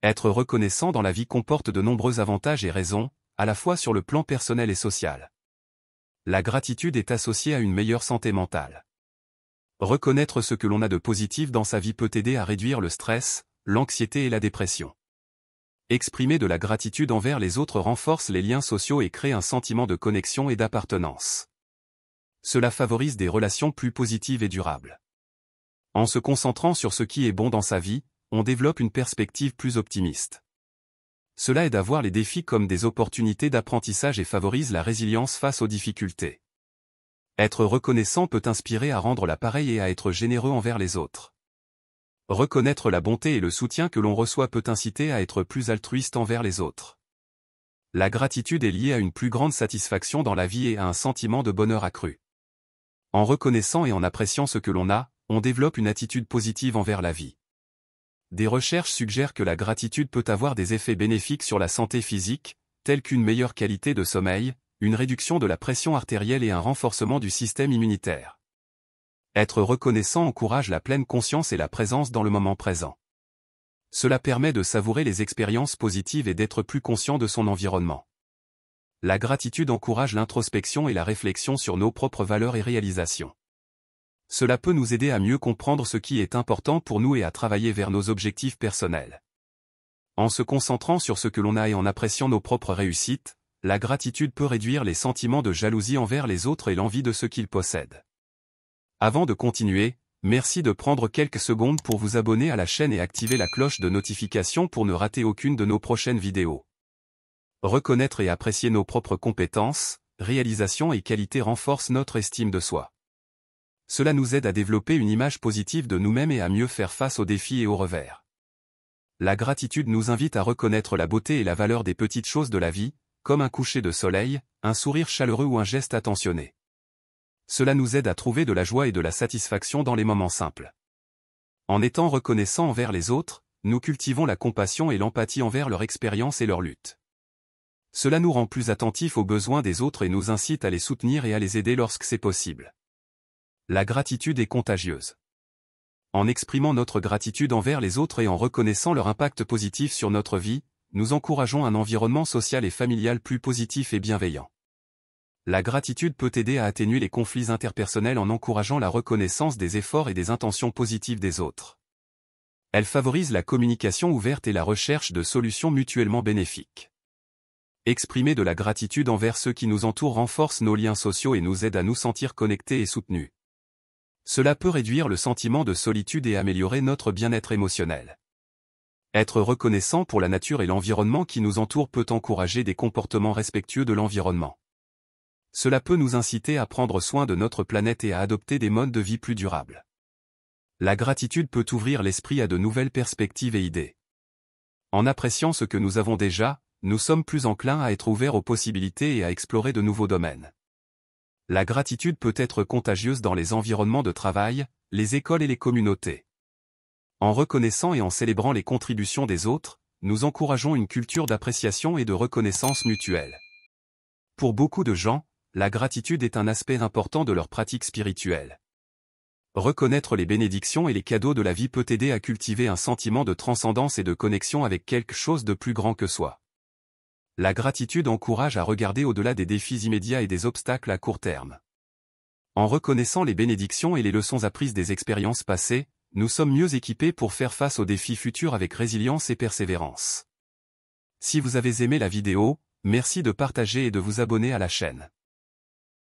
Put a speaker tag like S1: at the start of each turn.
S1: Être reconnaissant dans la vie comporte de nombreux avantages et raisons, à la fois sur le plan personnel et social. La gratitude est associée à une meilleure santé mentale. Reconnaître ce que l'on a de positif dans sa vie peut aider à réduire le stress, l'anxiété et la dépression. Exprimer de la gratitude envers les autres renforce les liens sociaux et crée un sentiment de connexion et d'appartenance. Cela favorise des relations plus positives et durables. En se concentrant sur ce qui est bon dans sa vie, on développe une perspective plus optimiste. Cela aide à voir les défis comme des opportunités d'apprentissage et favorise la résilience face aux difficultés. Être reconnaissant peut inspirer à rendre l'appareil et à être généreux envers les autres. Reconnaître la bonté et le soutien que l'on reçoit peut inciter à être plus altruiste envers les autres. La gratitude est liée à une plus grande satisfaction dans la vie et à un sentiment de bonheur accru. En reconnaissant et en appréciant ce que l'on a, on développe une attitude positive envers la vie. Des recherches suggèrent que la gratitude peut avoir des effets bénéfiques sur la santé physique, tels qu'une meilleure qualité de sommeil, une réduction de la pression artérielle et un renforcement du système immunitaire. Être reconnaissant encourage la pleine conscience et la présence dans le moment présent. Cela permet de savourer les expériences positives et d'être plus conscient de son environnement. La gratitude encourage l'introspection et la réflexion sur nos propres valeurs et réalisations. Cela peut nous aider à mieux comprendre ce qui est important pour nous et à travailler vers nos objectifs personnels. En se concentrant sur ce que l'on a et en appréciant nos propres réussites, la gratitude peut réduire les sentiments de jalousie envers les autres et l'envie de ce qu'ils possèdent. Avant de continuer, merci de prendre quelques secondes pour vous abonner à la chaîne et activer la cloche de notification pour ne rater aucune de nos prochaines vidéos. Reconnaître et apprécier nos propres compétences, réalisations et qualités renforce notre estime de soi. Cela nous aide à développer une image positive de nous-mêmes et à mieux faire face aux défis et aux revers. La gratitude nous invite à reconnaître la beauté et la valeur des petites choses de la vie, comme un coucher de soleil, un sourire chaleureux ou un geste attentionné. Cela nous aide à trouver de la joie et de la satisfaction dans les moments simples. En étant reconnaissants envers les autres, nous cultivons la compassion et l'empathie envers leur expérience et leur lutte. Cela nous rend plus attentifs aux besoins des autres et nous incite à les soutenir et à les aider lorsque c'est possible. La gratitude est contagieuse. En exprimant notre gratitude envers les autres et en reconnaissant leur impact positif sur notre vie, nous encourageons un environnement social et familial plus positif et bienveillant. La gratitude peut aider à atténuer les conflits interpersonnels en encourageant la reconnaissance des efforts et des intentions positives des autres. Elle favorise la communication ouverte et la recherche de solutions mutuellement bénéfiques. Exprimer de la gratitude envers ceux qui nous entourent renforce nos liens sociaux et nous aide à nous sentir connectés et soutenus. Cela peut réduire le sentiment de solitude et améliorer notre bien-être émotionnel. Être reconnaissant pour la nature et l'environnement qui nous entoure peut encourager des comportements respectueux de l'environnement. Cela peut nous inciter à prendre soin de notre planète et à adopter des modes de vie plus durables. La gratitude peut ouvrir l'esprit à de nouvelles perspectives et idées. En appréciant ce que nous avons déjà, nous sommes plus enclins à être ouverts aux possibilités et à explorer de nouveaux domaines. La gratitude peut être contagieuse dans les environnements de travail, les écoles et les communautés. En reconnaissant et en célébrant les contributions des autres, nous encourageons une culture d'appréciation et de reconnaissance mutuelle. Pour beaucoup de gens, la gratitude est un aspect important de leur pratique spirituelle. Reconnaître les bénédictions et les cadeaux de la vie peut aider à cultiver un sentiment de transcendance et de connexion avec quelque chose de plus grand que soi. La gratitude encourage à regarder au-delà des défis immédiats et des obstacles à court terme. En reconnaissant les bénédictions et les leçons apprises des expériences passées, nous sommes mieux équipés pour faire face aux défis futurs avec résilience et persévérance. Si vous avez aimé la vidéo, merci de partager et de vous abonner à la chaîne.